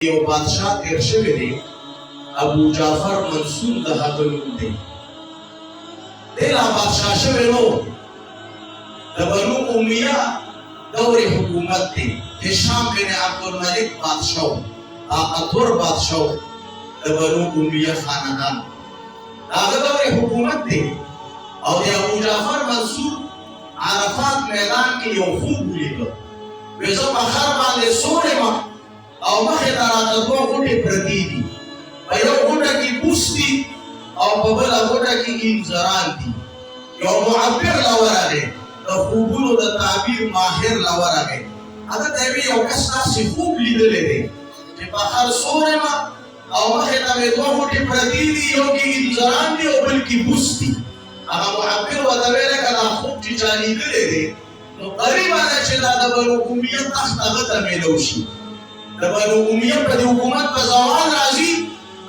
You بادشاہ تیر شوی دی ابو جعفر منصور د هغه نوم دی. دی لا بادشاہ شوی نو د بنو امیہ دور حکومت دی. هشام بن عبدالملک بادشاہ اطور بادشاہ د بنو امیہ خاندان هغه دور حکومت دی. او د ابو جعفر منصور عرفات میدان کې یو خوب ولیدو. وی زه په خر باندې سورې ما او مخې ته راته دوه غوټې پرتې دي. په یو غوټه کې بوس دي او په بله غوټه کې انځران دي. یو معبر راورغی، د خوبونو د تعبیر ماهر راورغی. هغه ته یې یو کس داسې خوب لیدلی دی چې په خر سورې ما او مخې ته مې دوه غوټې پرتې دي، یو کې انځران دي او بل کې بوس دي. هغه معبر ورته ویل که دا خوب چې چا لیدلی دی نو قریبه ده چې دا د بنو امیه تخت هغه ته میلو شي. د بنو امیه په دې حکومت په زوال راځي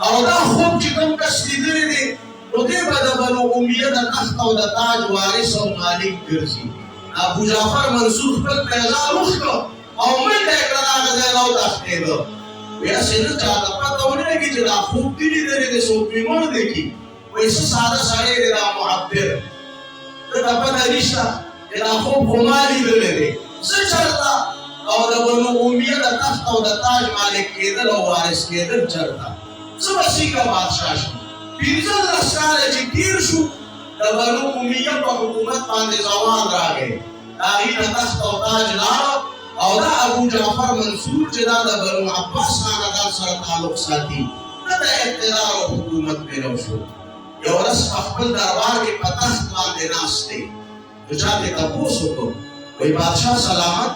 او دا خوب چې کوم کس لیدلی دی نو دی به د بنو امیه د تخت او د تاج وارث او مالک ګرځي. ابو جعفر منصور خپل پیغام وکړو او منډه یې کړه، هغه ځای نه وتښتېده. ویل چې نه چاته پته ونه لګي چې دا خوب دې لیدلی دی، څوک مې مړ دی کي. وایي څه ساده سړی دی دا معبر، ده ته پته نشته چې دا خوب خو ما لیدلی دی. څه چرته او د بنو امیه د تخت او د تاج مالک کېدل او وارث کېدل چرته. څه به څنګه بادشاه شي. 15 کاله چې تېر شو د بنو امیه په حکومت باندې زوال راغی. د هغې نه تخت او تاج لاړه او دا ابو جعفر منصور چې دا د بنو عباس خاندان سره تعلق ساتي، ده د اقتدار او حکومت میلو شو. یو ورځ په خپل دربار کې په تخت باندې ناست دی. نو چا ترې تپوس وکړو، وایي بادشاه سلامت،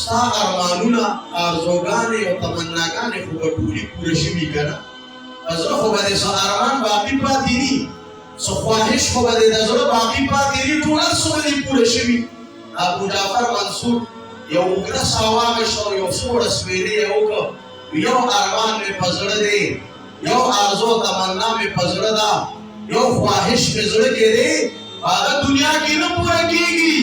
ستا ارمانونه آرزوګانې او تمناګانې خو به ټولې پوره شوي که نه؟ په زړه خو به دې څه ارمان باقي پاتې دي، څه خواهش خو به دې د زړه باقي پاتې دي، ټول هر څه به دې پوره شوي. ابو جعفر منصور یو اوږده ساه واخیسته او یو څو ورسوېدې یې وکړه. یو ارمان مې په زړه دی، یو آرزو تمنا مې په زړه ده، یو خواهش مې زړه کې دی، هغه دنیا کې نه پوره کېږي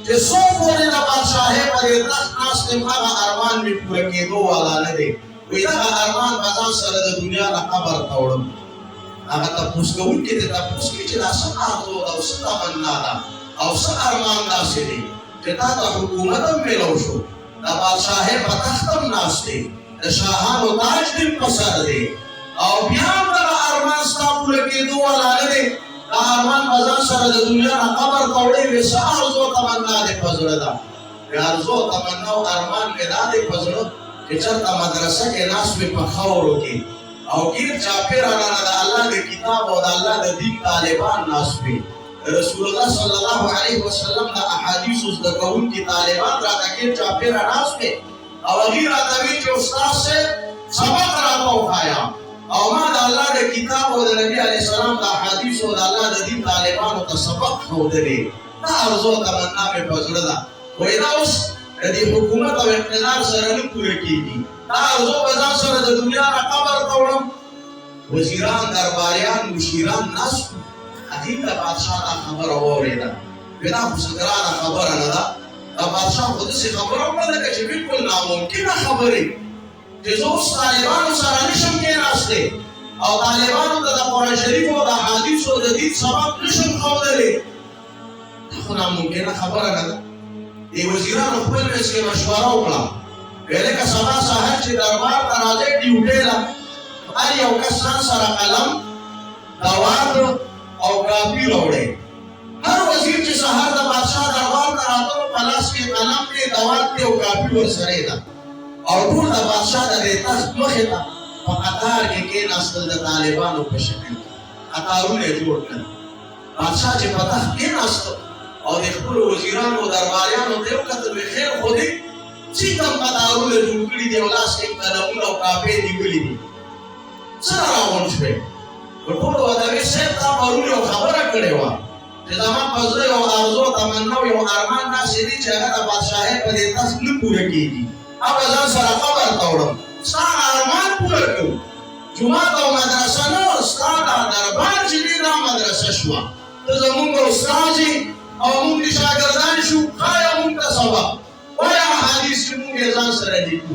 چې څو پورې د بادشاهۍ په دې تخت ناست یم، هغه ارمان مې پوره کېدو والا نه دی. وایي دغه ارمان به ځان سره د دنیا نه قبر ته وړم. هغه تپوس کوونکي دې تپوس کړي چې دا څه آرزو ده او څه تمنا ده او څه ارمان داسې دی چې تا ته حکومت هم میلو شو، د بادشاهۍ په تخت هم ناست دی، د شاهانو تاج دې په سر دی او بیا هم دغه ارمان ستا پوره کېدو والا نه دی. دا ارمان به ځان سره د دنیا نه قبر ته وړې. وایي څه آرزو تمنا دې په زړه ده؟ وایي آرزو تمنا او ارمان مې دا دی په زړه چې چېرته مدرسه کې ناست وي په خاورو کې او ګیر چاپېره رانه د الله د کتاب او د الله د دین طالبان ناست وي. رسول الله صلی الله علیه وسلم د احادیثو زده کوونکي طالبان راته ګیر چاپېره ناست وي او هغوی راته وایي چې استاد صاحب سبق راته وښایه او ما د الله د کتاب او د نبي علیه السلام د احادیثو او د الله د دین طالبانو ته سبق ښودلی. دا آرزو تمنا مې په زړه ده. وایي دا اوس د دې حکومت او اقتدار سره نه پوره کېږي. دا آرزو به ځان سره د دنیا نه قبر ته وړم. وزیران، درباریان، مشیران ناست وو. هغوی د بادشاه دا خبره واورېده. وایي دا خو څه ګرانه خبره نه ده. دا بادشاه خو داسې خبره وکړه لکه چې بلکل ناممکنه خبرې چې زه اوس طالبانو سره نشم کېناستی او طالبانو ته د قرآن شریف او د احادیثو د دین سبق نشم ښودلی. دا خو ناممکنه خبره نه ده. دې وزیرانو خپل منځ کې مشوره وکړه. ویې لکه سبا سهار چې دربار ته راځئ ډیوټۍ له، هر یو کس ځان سره قلم، دوات او کاپي راوړئ. هر وزیر چې سهار د بادشاه دربار ته راته نو په لاس کې قلم دی، دوات دی او کاپي ورسره ده او ټول د بادشاه د دې تخت مخې ته په قطار کې کېناستل د طالبانو په شکل کې. قطارونه یې جوړ کړل. بادشاه چې په تخت کېناسته او د خپلو وزیرانو او درباریانو ته یې وکتل، وایي خیر خو دی چې کوم قطارونه جوړ کړي دي او لاس کې قلمونه او کاپۍ نیولي دي، څه نه راغونډ شوې؟ نو ټولو ورته وایي صاحب تا پرون یو خبره کړې وه چې زما په زړه یو آرزو تمنا او یو ارمان داسې دی چې هغه د بادشاهۍ په دې تخت نه پوره کېږي. هغه ځان سره قبر ته وړم. ستا ارمان پوره کړو. جومات او مدرسه نه وه، ستا دا دربار چې دی دا مدرسه شوه. ته زمونږ استاد یې او مونږ دې شاګردان شو. ښایه مونږ ته سبق وایه، احادیث چې مونږ یې ځان سره لیکو.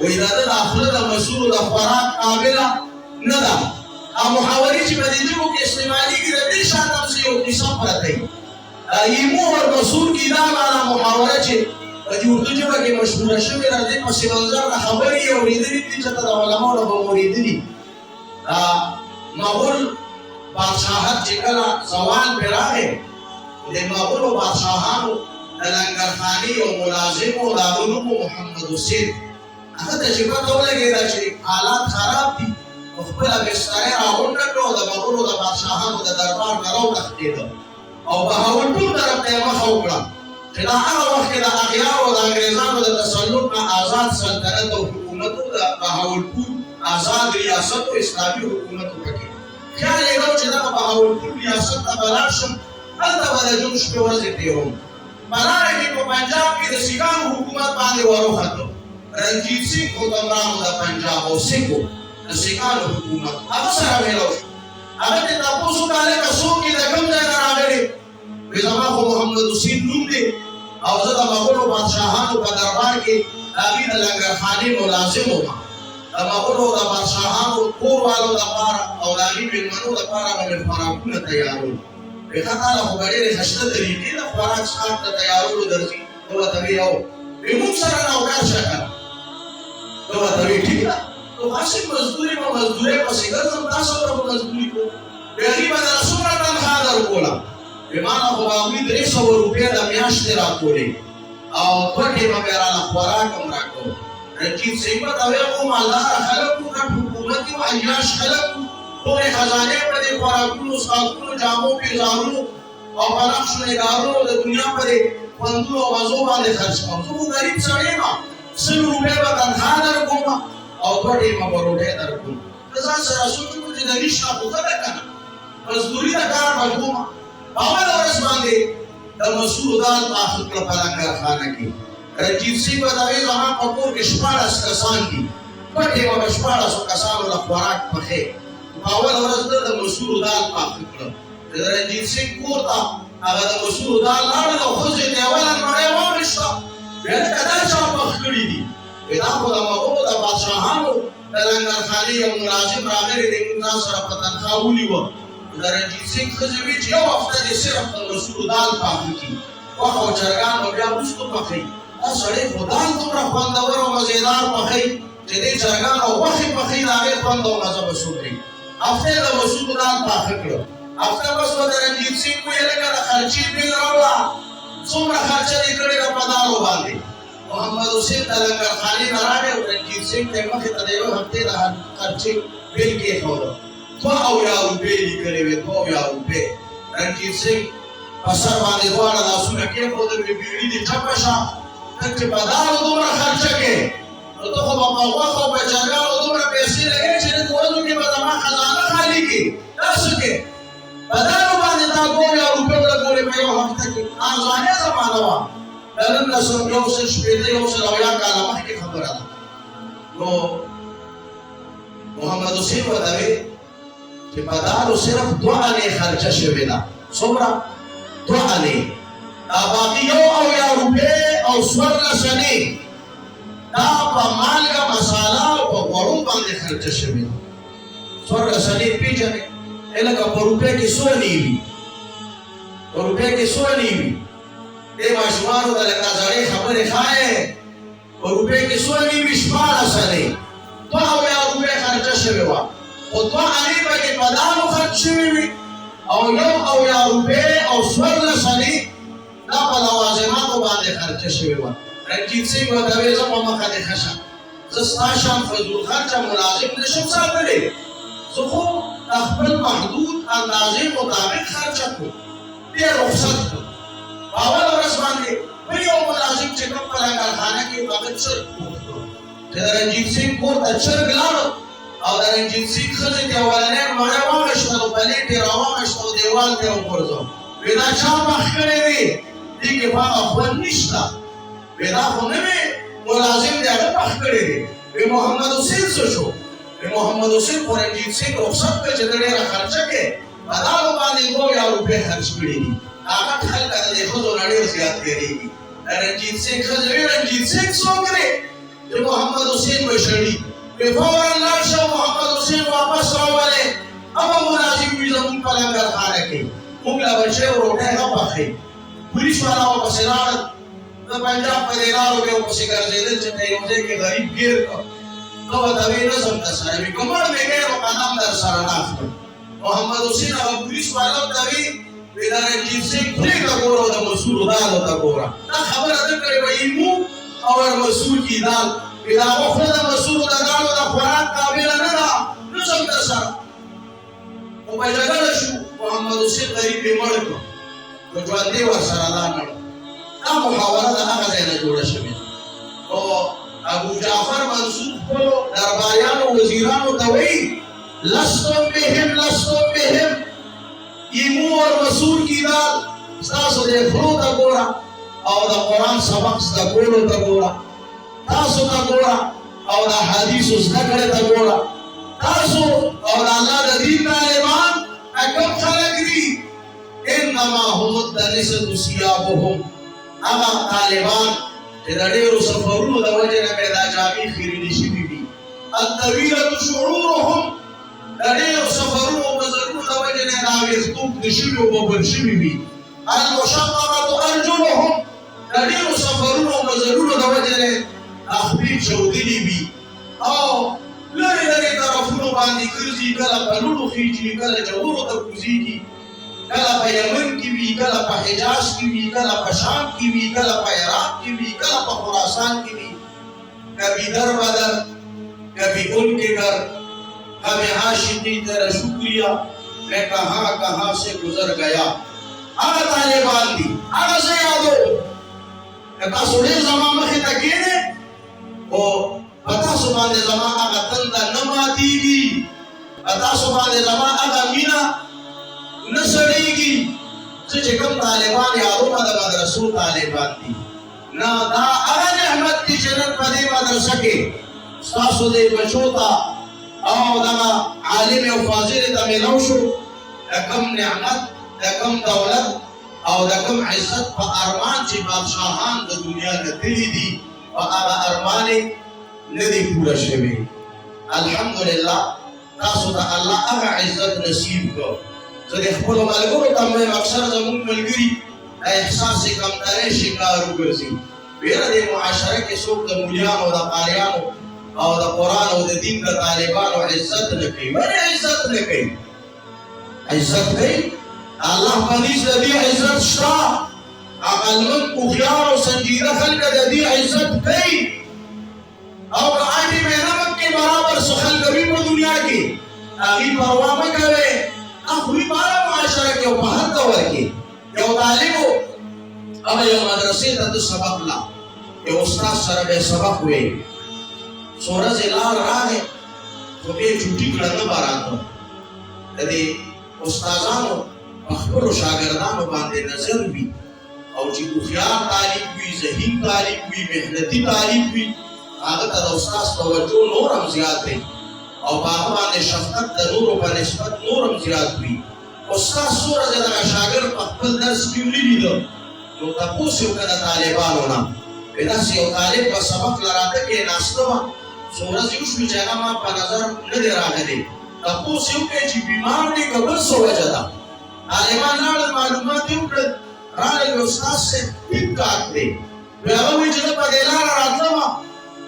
وإذا أخلد مسؤول الأخبارات قابلة ندا المحاورين بديجوا كاستعمالي كده ليش هتمسيو قسم فرتين يمو المسؤول كده على محاورة بديجوا جوا كمشهور شو يردين بس منظر خبري وريدني تيجي تداولنا ولا بموريدني مقول بادشاهت جكلا زوال براءه لما قولوا بادشاهانو دلنگر خانی و ملازم و دارونو محمد حسین هغه تجربه کوله کېدا چې حالات خراب دي خپل بستر راوړل کړو د مغولو د بادشاهانو د دربار نه راوړل او بهاولپور طرف ته مخ وکړه چې دا هغه وخت د اغیار او د انګريزانو د تسلط نه آزاد سلطنت او حکومت د بهاولپور آزاد ریاست او اسلامي حکومت پکې خیال یې وکړ چې دا بهاولپور ریاست ته بلاشم هلته به د جوش په ورځ تیروم بلاره کې په پنجاب کې د سیکانو حکومت باندې وروخته رنجیت سنگھ حکمران د پنجاب او سکو د سیکانو حکومت هغه سره ویلو هغه ته تاسو کاله کسو کې د کوم ځای راغلي وی زما خو محمد حسین نوم دی او زه د مغولو بادشاهانو په دربار کې هغه د لنګرخاني ملازم وم د مغولو د بادشاهانو کوروالو لپاره او د هغې مېلمنو لپاره به مې خوراکونه تیارول وی ښه تاله خو به ډېرې ښایسته طریقې د خوراک څښاک د تیارولو درځي ته ورته وی یو وی موږ سره نوکر شه کنه ته ورته وی ټیک ده نو هسې مزدوري په مزدورۍ پسې ګرځم تاسو ته به مزدوري کوم وی هغې به درله څومره تنخوا درکوله وی ما نه خو به هغوی 300 روپۍ د میاشتې راکولې او 2 ټیمه به یې راله خوراک هم راکول رنجیت سنګ به ته وی خو مالداره خلک وو ګډ حکومت یو عیاش خلک وو ټولې خزانې په دې خوراکونو څښاکونو جامو پیزارونو او په نقشو نګارونو د دنیا په دې خوندونو او مزو باندې خرڅ کوم زه خو غریب سړی یم 100 روپۍ به تنخوا درکوم او 2 ټیمه به ډوډۍ درکوم زه ځان سره سوچ وکړم چې د نشته خو ښه ده که نه مزدوري د کار به کوم په اوله ورځ باندې د مسعود دال پاخه کړه په لنګرخانه کې رنجیت سنګ به ته وایي زما په کور کې 14 کسان دي 2 ټیمه به 14 کسانو له خوراک پخې په اوله ورځ د مسعود دال پاخه کړه د رنجیت سنګ کور ته هغه د مسعود دال لاړل او ښځې ته یې اوله نړۍ واورېسته ویل که دا چا پخ کړي دي وی دا خو د مغولو د بادشاهانو د لنګرخانې یو ملازم راغلی دی موږ ځان سره په تنخوا ونیوه د رنجیت سنګ ښځې وی چې یو هفته دې صرف د مسعود دال پاخه کړي غوښه او چرګان به بیا وروستو پخوي دا سړی خو دال دومره خوندور او مزېدار پخوي چې دې چرګان او غوښې پخوي د هغې خوند او مزه به څومره هفته یې د مسعود دال پاخه کړه هفته بس به د رنجیت سنګ ویې لکه د خرچې بیل راوړه څومره خرچه دې کړې ده په دالو باندې محمد حسین د لنګرخانې نه راغی او رنجیت سنګ ته یې مخې ته د یوې هفتې د خرچې بیل کېښوده 2000 روپۍ لیکلې وې 2000 روپۍ رنجیت سنګ په سر باندې دواړه لاسونه کېښودل وې بیړي دې ټپه شه ته چې په دالو دومره خرچه کې نو ته خو به په غوښو او په چرګانو دومره پیسې لګوې چې د ورځو کې به زما خزانه خالي کړي دا څه کې په دالو باندې تا 2000 روپۍ ولګولې په یو هفته کې ارزانه زمانه وه د نن نه یو سل شپېته یو سل اویا کاله مخکې خبره ده نو محمد حسین ورته وی چې په دالو صرف 2 انې خرچه شوې ده څومره 2 انې باقي 1 روپۍ او 14 انې دا په مالګه مساله او په غوړو باندې خرچه شوې ده 14 انې پېژنې لکه په روپۍ کې څو انې وي په روپۍ کې څو انې وي دې ماشومانو ته لکه زړې خبرې ښایې په روپۍ کې څو انې وي 14 انې 2 روپۍ خرچه شوې وه خو 2 انې پکې په دالو خرچ شوې وي او 1 روپۍ او 14 انې دا په لوازماتو باندې خرچه شوې وه رنجیت سنګ ورته ویل زه په مخه دې ښه شه زه ستا شان فضول خرچه ملازم نشم ساتلی زه خو د خپل محدود اندازې مطابق خرچه کړو دې رخصت کړو اول ورځ باندې یو ملازم چې کوم کارخانه کې هغه څه چې رنجیت سنگ کور ته چرګ لاړ او د رنجیت سنگ ښځې ته اولنۍ مړۍ واغېسته او پلیټ یې راواغېسته او دیوال ته یې وغورځاو وایي دا چا پخ کړی دی دې کې خو هغه خوند نشته وایي دا خو نه وي ملازم دی هغه پخ کړی دی وایي محمد حسین څه شو وایي محمد حسین خو رنجیت سنگ رخصت کړ چې ته ډېره خرچه کړې په دغو باندې 2000 روپۍ خرچ کړي دي هغه خلک د دې ښځو نه ډېر زیات تېرېږي رنجیت سنگ ښځې وایي رنجیت سنگ څوک دی چې محمد حسین به شړي وایي فوراً لاړ شه محمد حسین واپس راولې هغه ملازم وي زموږ په لنګرخانه کې موږ له به چای او روټۍ نه پخوي پولیس والا ورپسې لاړل د پنجاب په دې لارو کې ورپسې ګرځېدل چې ته یو ځای کې غریب ګیر کړ ته ورته وایي نظم در سره وي که مړ مې کړې نو قدم در سره نه اخلم محمد حسین هغه پولیس والا ته وایي وایي دا رنجیت سنګ پرېږده ګوره او د مسعود دالو ته ګوره دا خبره ده کړې وایي موږ او مسعود کی دال وایي دا هغه خوله د مسعود د دالو د خوراک قابله نه ده نظم در سره او په جګړه شو محمد حسین غریب یې مړ کړ نو ژوندي ورسره دا مړ دا محاوره د هغه ځای نه جوړه شوې او ابو جعفر منصور خپلو درباریانو وزیرانو ته وایي لستم بهم ایمو اور مسعود کی دال ستاسو د خلو ته ګوره او د قرآن سبق زده کولو ته ګوره تاسو ته ګوره او د حدیثو زده کړې ته ګوره تاسو او د الله د دین طالبان کوم خلک دي انما هم الدنسة ثيابهم هغه طالبان چې د ډېرو سفرونو د وجې نه دا جامې خیرنې شوي دي الطویلة شعورهم د ډېرو سفرونو او مزلونو د وجې نه دا ویښتو اوږده شوي او ببر شوي وي المشققة أرجلهم د ډېرو سفرونو او مزلونو د وجې نه خپې چاودلې وي او لرې لرې طرفونو باندې ګرځي کله په لوړو خېږي کله جوړو ته کوزېږي کله په یمن کې وي کله په حجاز کې وي کله په شام کې وي کله په عراق کې وي کله په خراسان کې وي کبھی در بدر کبھی ان کے گھر ہمیں عاشقی تیرا شکریہ میں کہاں کہاں سے گزر گیا هغه طالبان دي هغه څه یادو تاسو ډېر زما مخې ته کښېنئ خو په تاسو باندې زما هغه تنده نه ماتېږي په تاسو باندې زما هغه مینه نه سړېږي زه چې کوم طالبان یادوم د مدرسو طالبان دي نه دا هغه نعمت دی چې نن په دې مدرسه کې ستاسو دې بچو ته او دغه عالم او فاضل ته میلاو شو د کوم نعمت د کوم دولت او د کوم عزت په ارمان چې بادشاهان د دنیا نه تللي دي او هغه ارمان یې نه دي پوره شوي الحمدلله تاسو ته الله هغه عزت نصیب کړ زه د خپلو ملګرو ته وایم اکثر زموږ ملګري د احساس کمترۍ شکار وګرځي ویره د معاشره کې څوک د مولیانو او د قاریانو او د قرآن او د دین د طالبانو عزت نه کوي ولې عزت نه کوي عزت کوي الله باندې د دې عزت شته عقلمند هوښیار او سنجیده خلک د دې عزت کوي او که آټي محنت کې برابر څه خلک وي په دنیا کې هغې پروا مه کوئ هغوی په هره معاشره کې او په هر دور کې یو طالب و هغه یو مدرسې ته د سبق لا یو استاد سره به سبق ویل څو ورځې لار راغی خو بیا یې چوټي کړه نه به راته د دې استادانو په خپلو شاګردانو باندې نظر وي او چې هوښیار طالب وي ذهین طالب وي محنتي طالب وي هغه ته د استاد توجه نور هم زیات دی او په هغه باندې شفقت د نورو په نسبت نور هم زیات وي استاد څو ورځې دغه شاګرد په خپل درس کې ونه لیده نو تپوس یې وکړه د طالبانو نه داسې یو طالب به سبق له راته کېناسته وه څو ورځې وشوې چې هغه ما په نظر نه دی راغلی تپوس یې وکړی چې بیمار دی که بل څه وجه ده طالبان لاړل معلومات یې وکړل راغلل استاد صاحب ټیک ټاک دی وی هغه وایي چې زه په دې لاره راتلم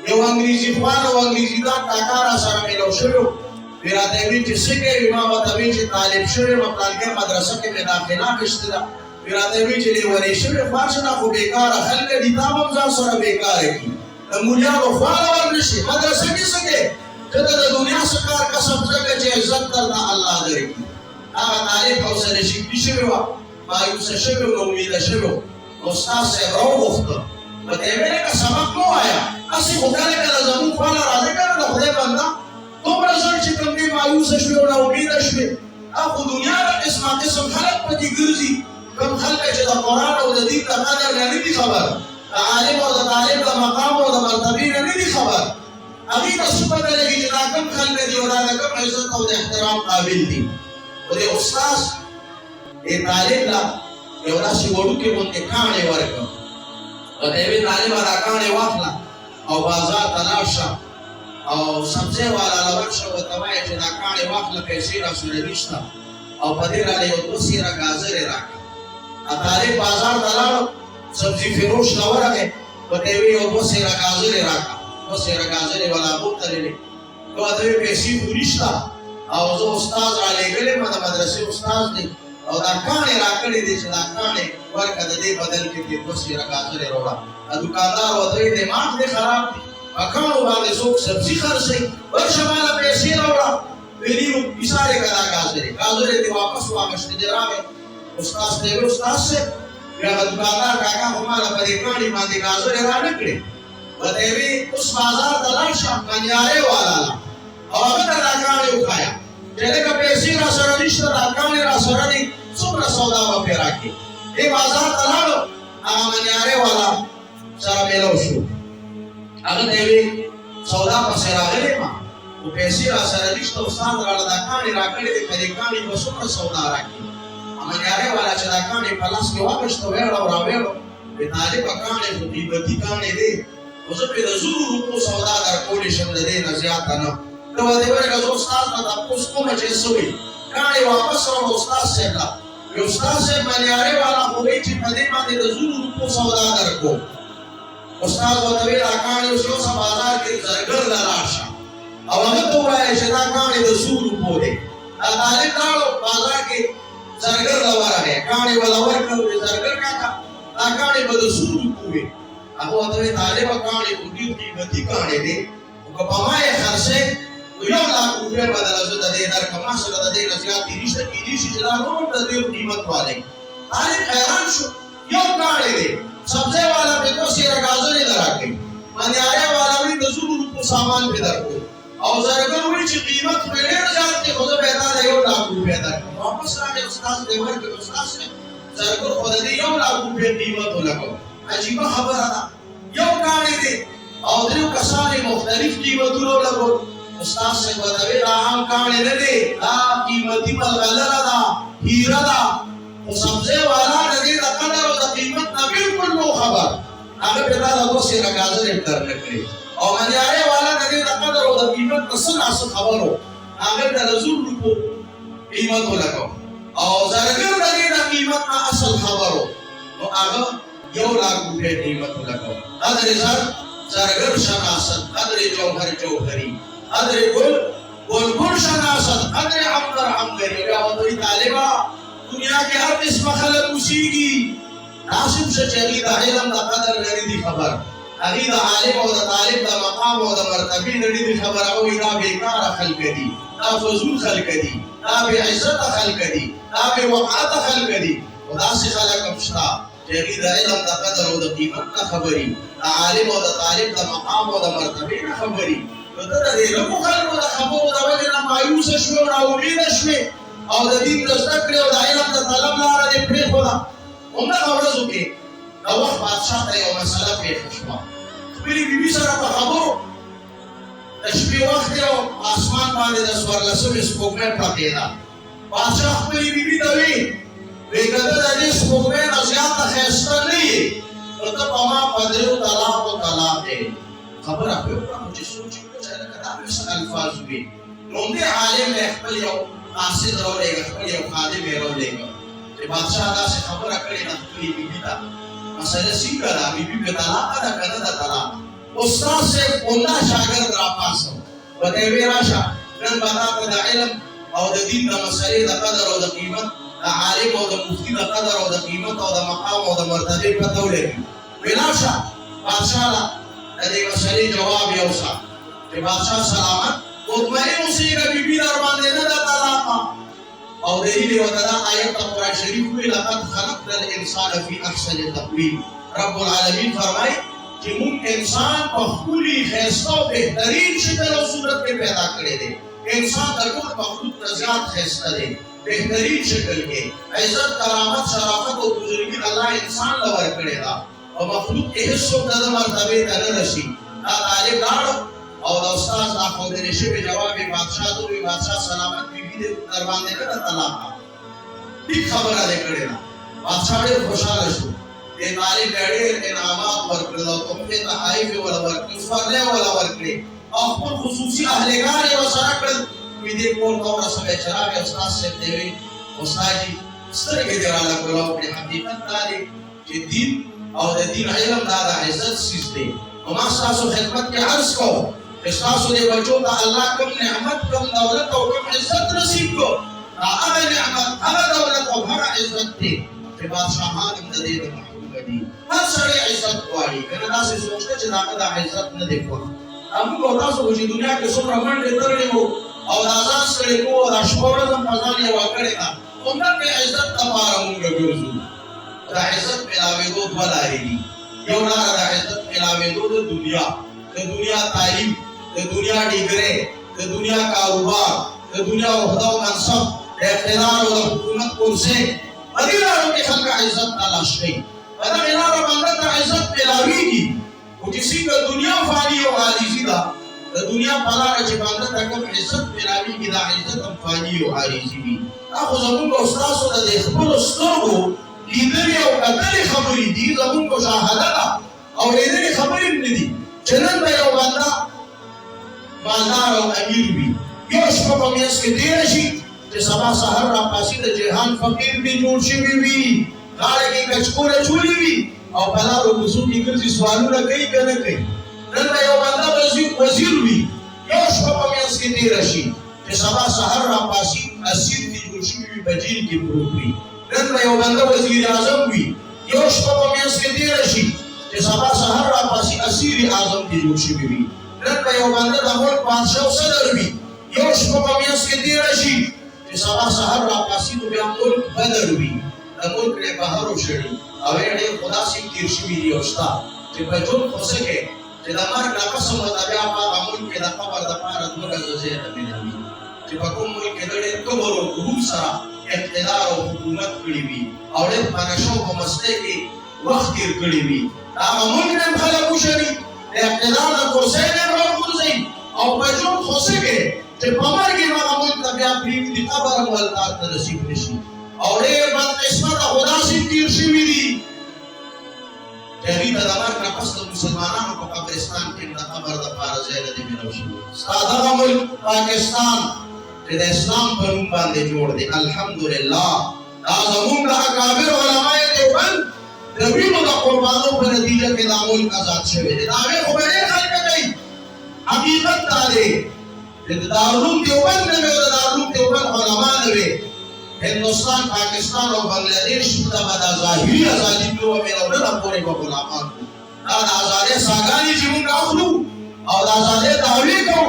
یو انګریزي خوان او انګریزي دان کاکا را سره میلاو شوی و وی راته یې وایي چې څه کوې ما ورته وایي چې طالب شوی یم پلانکې مدرسه کې مې داخله اخیستې ده وی راته یې وایي چې لیونی شوی خوار شه نه خو بېکاره خلک دي تا به هم ځان سره بېکاره کړي د مولیانو خواله ور نه شي مدرسه کې څه کوې ته د دنیا څه کار کسب ځکه چې عزت درته الله درکړي هغه طالب حوصله شکلي شوی وه مایوسه شوی و ناامیده شوی و استاد صاحب راوغوښته ورته یې ویل که سبق مه وایه هسې خو کله کله زموږ خواله راځې که نه د خدای بنده دومره ژر چې کوم دې مایوسه شوې او ناامیده شوې خو دنیا د قسمه قسم خلک پکې ګرځي کوم خلک چې د قرآن او د دین د قدر نه دي خبر د عالم او د طالب د مقام او د مرتبې نه دي خبر هغوی ته څه پته لګي چې دا کوم خلک دي او دا د کوم عزت او د احترام قابل دي خو دې استاذ دې طالب له یو داسې وړوکې غوندې کاڼې ورکړه ورته یې ویل طالبه دا کاڼې واخله او بازار ته لاړ شه او سبزی والا له ورشه ورته وایه چې دا کاڼې واخله پیسې راسره نشته او په دې راله یو 2 سیره ګازرې راکړه طالب بازار ته لاړ سبزي فروش ته ورغی ورته یې ویل یو 2 سیره ګازرې راکړه 2 سیره ګازرې والا بوتللې ورته یې پیسې خو نشته او زه استاد رالېږلی یم د مدرسې استاد دی او دا کاڼې راکړې دي چې دا کاڼې ورکړه د دې بدل کې دې 2 سیره ګازرې راوړه دوکاندار ورته وایي دماغ دې خراب دی په کاڼو باندې څوک سبزي خرڅوي ورشه ماله پیسې راوړه ویلي نو ایسارې که دا ګازرې دې واپس واخېستې دې راغی استاد ته یې ویل استاد صاحب بیا هغه دوکاندار کاکا خو ماله په دې کاڼي باندې ګازرې رانه کړې ورته یې ویل اوس بازار ته لاړ شه پنجارې والا له او هغه ته دا کاڼې وښایه چې لکه پیسې راسره نشته دا کاڼې راسره دي څومره سودا به پرې راکړي دې بازار ته لاړو هغه منیارې والا سره میلو شو هغه ته یې ویل سودا پسې راغلی یم خو پیسې راسره نشته استاد راله دا کاڼې راکړې دي په دې کاڼې به څومره سودا راکړي منیارې والا چې دا کاڼې په لاس کې واخېسته ویړه او راویړو ویې طالبه کاڼې خو قیمتي کاڼې دی خو زه پرې د 100 روپو سودا درکولی شم د دې نه زیاته نه ته ورته یې ویل که زه استاد نه تپوس کومه چې څه وایي کاڼې واپس راوړه استاد صاحب له وی استاد صاحب منیارې والا خو وایي چې په دې باندې د 100 روپو سودا درکوم استاد ورته ویل دا کاڼې اوس یو څه بازار کې زرګر له لاړ شه او هغه ته ووایه چې دا کاڼې د 100 روپو دی دا طالب لاړو بازار کې زرګر له ورغی کاڼې به له ورکړه ویل زرګر کاکا دا کاڼې به د 100 روپو وي هغه ورته ویل طالبه کاڼې خو ډېر قیمتي کاڼې دی خو که په ما یې خرڅوې نو 1 لاک روپۍ به دله زه د دې درکړم ما سره د دې نه زیات نشته کېدای شي چې دا نور د ډېر قیمت والی طالب حیران شو یو کاڼې دی سبزی والا پرې 2 سیره ګازرې له راکړي منیارې والا وایي د 100 روپو سامان پرې درکړو او زرګر وایي چې قیمت پرې ډېر زیات دی خو زه به یې تا ته 1 لاک روپۍ درکړم واپس راغی استاد ته یې ورکړې استاد صاحب زرګر خو د دې 1 لاک روپۍ قیمت ولګوه عجیبه خبره ده یو کاڼې دی او دریو کسانې مختلف قیمتونه ولګول استاد صاحب ورته ویل دا عام کاڼې نه دی دا قیمتي ملغلره ده هیره ده خو سبزی والا د دې د قدر او د قیمت نه بلکل نو خبر هغه پرې تا له 2 سیره ګازرې درنه کړې او منیارې والا د دې د قدر او د قیمت نه څه ناڅه خبر و هغه ته د 100 روپو قیمت ولګاو او زرګر د دې د قیمت نه اصل خبر و نو هغه 1 لاک روپۍ قیمت ولګاو قدر زرګر شناست قدر جوهر جوهری قدر گل شناست قدر عنبر عنبری بیا ورته وایي طالبه دنیا کې هر قسمه خلک اوسېږي ناصب شه چې هغوی د علم د قدر نه دي خبر هغوی د عالم او د طالب د مقام او د مرتبې نه دي خبر هغه وایي دا بېکاره خلک دي دا فضول خلک دي دا بې عزته خلک دي دا بې وقعته خلک دي خو داسې خلک هم شته چې هغوی د علم د قدر او د قیمت نه خبري د عالم او د طالب د مقام او د مرتبې نه خبري نو ته د دې لږو خلکو د خبرو د وجې نه مایوسه شوې او ناامیده شوې او د دین د زده کړې او د علم د طلب لاره دې پرېښوده همدغه ورځو کې د وخت بادشاه ته یوه مسله پېښه شوه خپلې بیبي سره په خبرو د شپې وخت دی او اسمان باندې د 14مې سپوږمۍ پرتې ده بادشاه خپلې بیبي ته وایي که ته د دې سپوږمۍ نه زیاته ښایسته نه یې نو ته په ما په 3 طلاقو طلاق دی خبره پرې وکړه خو چې سوچ یې وکړه چې لکه دا به څه الفاظ وي نو همدې عالم یې خپل یو قاصد راولېږه خپل یو خادم یې راولېږه چې بادشاه داسې خبره کړې ده خپلې بیبي ته مسله څنګه ده بیبي پرې طلاقه ده که نه ده طلاق استاد صاحب عمده شاګرد راپاڅو ورته یې ویې راشه نن به تا ته د علم او د دین د مسلې د قدر او د قیمت د عالم او د مفتي د قدر او د قیمت او د مقام او د مرتبې پته ولګي ویې راشه بادشاه له د دې مسلې جواب یوسه چې بادشاه سلامت مطمئن اوسېږه بیبي در باندې نه ده طلاقه او دلیل ودا آیت قرآن شریف میں لقد خلقنا الانسان فی احسن تقویم. رب العالمین فرمائے کہ مون انسان کو خپلی خیستا و بہترین شکل و صورت میں پیدا کرے دے. انسان در کل مخلوق نزیاد خیستا دے بہترین شکل کے. عزت کرامت شرافت و بزرگی اللہ انسان لور کرے دا اور مخلوق کے حصوں کا مرتبے کا نرسی. طالب لاڑو اور استاد دا خودنے شبه جواب بادشاہ تو بھی بادشاہ سلامت بی بی دے دربان دے کر طلاق ٹھیک خبر دے کڑے نا. بادشاہ بڑے خوشحال شو تے طالب ڈیڑے انعامات ورکڑ دو تحفے تحائف والا ورکڑ فرلے والا ورکڑ اور خصوصی اہلکار و سرکڑ بی دے کول کورا سبے چراغ استاد سے دے استاد جی سرگے جرالا کولو اپنے حقیقت دارے کہ دین اور دین علم دارا عزت سیز دے. وما ساسو خدمت کے عرض کو اساسو دے بچوں کا اللہ کم نعمت کم دولت و کم عزت نصیب کو اگر نعمت اگر دولت و بھر عزت دے کہ بادشاہان امدادے دے محبوب دی ہر سڑے عزت کواری کندا سے سوچتے چلا قدا عزت نہ دیکھو. اب کو ہوتا سو کچھ دنیا کے سو رمن دے ترڑے ہو اور آزاد سڑے کو اور اشپورزم پزانی واکڑے کا انہاں کے عزت تبارا ہوں گے گرزو دا عزت ملاوے دو بھلا رہی یو نارا دا عزت ملاوے دو دنیا تعلیم دنیا ڈگرے دنیا کاروبار دنیا عہدہ و منصب اقتدار و حکومت کرسے ادھیراروں کے خلق عزت تلاش گئی. ادھا ملارہ بندہ تا عزت ملاوی کی وہ کسی کا دنیا فانی و عاریزی دا دنیا پلا رچے بندہ تا کم عزت ملاوی کی دا عزت فانی و عاریزی بھی. اخو زمون کو استاس و دا دیکھبر استر کو لیدری و قتل خبری دی زمون کو شاہدہ اور لیدری خبری دی چنن بے یو بندہ مالدار و امیر بھی یو شپا پمیس کے دیر شی کہ سبا سہر را پاسی دا جہان فقیر بھی جوڑ شی بھی گاڑے کی کچکور چولی بھی اور بلا رو بسو کی کرزی سوالو را کئی کرنے کئی. نن بے یو بندہ وزیر بھی یو شپا پمیس کے دیر شی کہ سبا سہر را پاسی اسیر کی جوڑ شی بھی بجیر کی پروک بھی. نن بے یو بندہ وزیر اعظم بھی یو شپا پمیس کے دیر شی کہ سبا سہر را پاسی اسیر اعظم کی جوڑ شی بھی. نن بے یو بندہ دا ملک بادشاہ و صدر بھی یو شپا پمیس کے دیر شی کہ سبا سہر را پاسی تو بیا ملک بدر بھی دا ملک نے بہر و شڑی اوے اڑے خدا سی تیرشی بھی دیوشتا کہ بجون خوسکے کہ دا مرک نقسم و دا بیا پاگا ملک دا قبر دا پارد مرد زیر بناوی کہ بکم ملک دڑے کبر و قبول سرا اقتدار و حکومت کڑی بھی اوڑے پانشوں کو مسئلے کی وقت گیر کڑی بھی دا ملک نے بھلا پوشنی اقتدار دا کرسے نے بھلا پوشنی اور بجون خوسکے کہ پمر کی مالا ملک دا بیا پریمی دی قبر والتار ترسیب نشی اور اے بات قسمت خدا سی تیرشی بھی دی تحرید ادامار کا قصد مسلمانان کو قبرستان کے اندر قبر دا پارا زیادہ دی بنوشی سادہ ملک پاکستان جدہ اسلام پر ان باندے جوڑ دے الحمدللہ دازمون کا اکابر علماء دیوبند ربیمو دا قربانوں پر نتیجہ کے دا ملک آزاد شوئے دے دعوے خبرے خلق گئی حقیقت دارے دارالعلوم دیوبند نے دارالعلوم دیوبند علماء نے ہندوستان پاکستان اور بنگلہ دیش دا بدا ظاہری آزادی جو میرا ورنہ پورے کو غلامان کو دا آزادی ساگانی جمون کا اخلو اور آزادی دعوی کو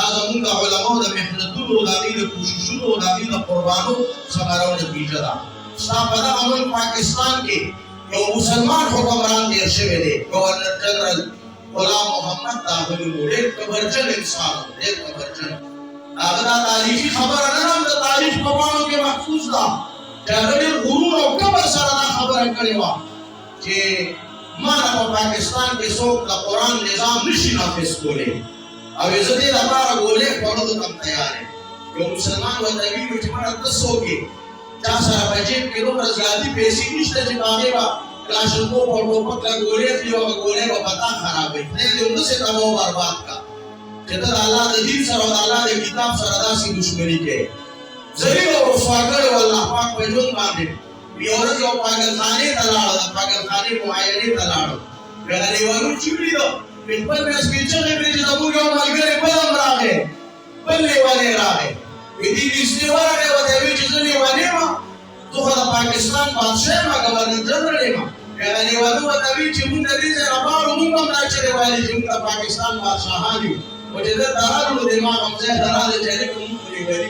آزمون کا علماء دا محنتون دا دید کوششون دا دید قربانوں سماروں نتیجہ دا سا پدا عمل پاکستان کے جو مسلمان حکمران دیر شوے دے گورنر جنرل غلام محمد داخل موڑے کبرچن انسان دے کبرچن آگرہ تاریخی خبر انام دا تاریخ مبانوں کے محفوظ دا جاگرین غرور و کبر سردہ خبر کروا کہ مانا پا پاکستان کے سوک دا قرآن نظام نشی نافذ کولے اب عزتی دا پارا گولے پڑھو کم تیار ہے جو مسلمان و تغییر وچ مارا دسو کے جا سارا بجیب کے دو رزیادی پیسی نشتے جب آگے با کلاشن کو پڑھو پکا گولے تھی و گولے با پتا خراب ہے نہیں دے اندر سے تمام برباد کا جدر اللہ دے دین سر و اللہ دے کتاب سر ادا سی دشمنی کے ذریب و رسواگر و اللہ پاک پیجون باندے بھی عورت جو پاگل خانے تلاڑ دا پاگل خانے معاینے تلاڑ گنا نیوانو چیوڑی دو پھر میں اس پیچھے میں پیچھے دبو جو ملگرے بلم راگے بلنے والے راگے دین استیوار ہے و دیوی چیزنی وانے ماں تو خدا پاکستان بادشاہ ماں گورنر جنرل ماں گنا نیوانو و دیوی چیمون ندی سے ربار امون کم راچرے والی جنگا پاکستان بادشاہانی وجدت دارالو دماغ ہم سے درال چہرے کو مکلی گری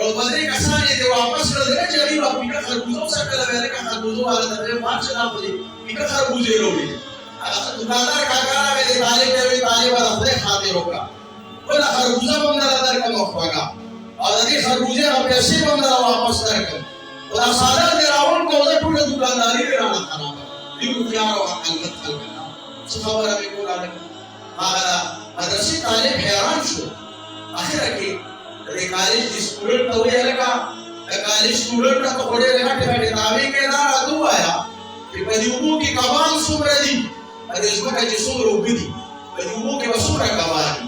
یو بدرې کسان یې واپس کړل چې هغوی به پیکه خربوزه وسکله ویل که خربوزه والا ته ویل مار چې دا خو دې پیکه خربوزې راوړي هغه دکاندار کاکا راغی دی طالب ته وایي طالبه د خدای خاطر وکړه بله خربوزه به هم درله درکړم خوږه او د دې خربوزې هغه پیسې به هم درله واپس درکړم خو دا څادر دې راوړ کړو زه ټوله دکانداري دې رانه خرابه دې هوښیار او عقلمند خلک څه خبره مې کوله هغه مدرسې طالب حیران شو اخره کې د کالج سټوډنټ ته ویل لکه د کالج سټوډنټ ته خو ډېرې غټې غټې دعوې کې دا راته ووایه چې په دې اوبو کې کبان څومره دي په دې ځمکه چې څومره اوبه دي په دې اوبو کې به څومره کبان دي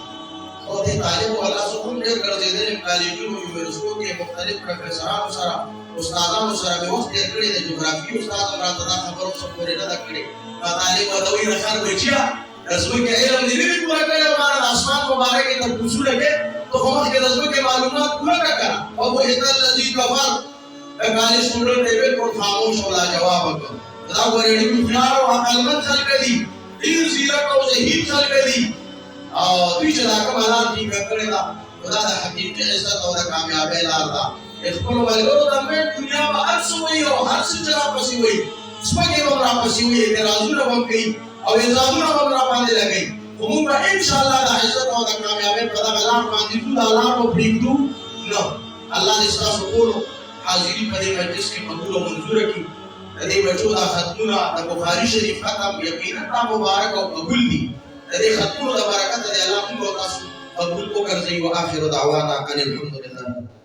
خو دې طالب والله زه هم ډېر ګرځېدلی یم کالجونو یونیورسټیو کې مختلف پروفیسرانو سره استادانو سره مې وخت تېر کړی د جغرافیې استاد هم راته دا خبره اوس پورې نه ده کړې دا طالب ورته وایي د خر بچیه د ځمکې علم دې نه وي پوره کړی او ما د اسمان په باره کې تپوسونه کې تو مخکې د ځمکې معلومات پوره کړه که نه او بهت الذي کفر د کالج سټوډنټ یې بالکل خاموش او لاجواب وکړ دا ګورې ډېر هوښیار او عقلمند خلک دي ډېر ځیرک او ذهین خلک دي او دوی چې دا کوم حالات ټینګه کړې ده نو دا د حقیقي عزت او د کامیابۍ لار ده خپلو ملګرو ته مې دنیا به هر څه وایي او هر څه چې راپسې وایي سپکې به هم راپسې وایي اعتراضونه به هم کوي او الزامونه به هم راباندې لګوي خو موږ به انشاءالله د عزت او د کامیابۍ په دغه لار باندې ځو دا لار به پرېږدو نه الله دې ستاسو ټولو حاضري په دې مجلس کې قبول او منظوره کړي د دې بچو دا ختمونه د بخاري شریف ختم یقینا دا مبارک او قبول دي د دې ختمونو د برکته دې الله موږ او تاسو قبول وګرځوي واخر دعوانا ان الحمد لله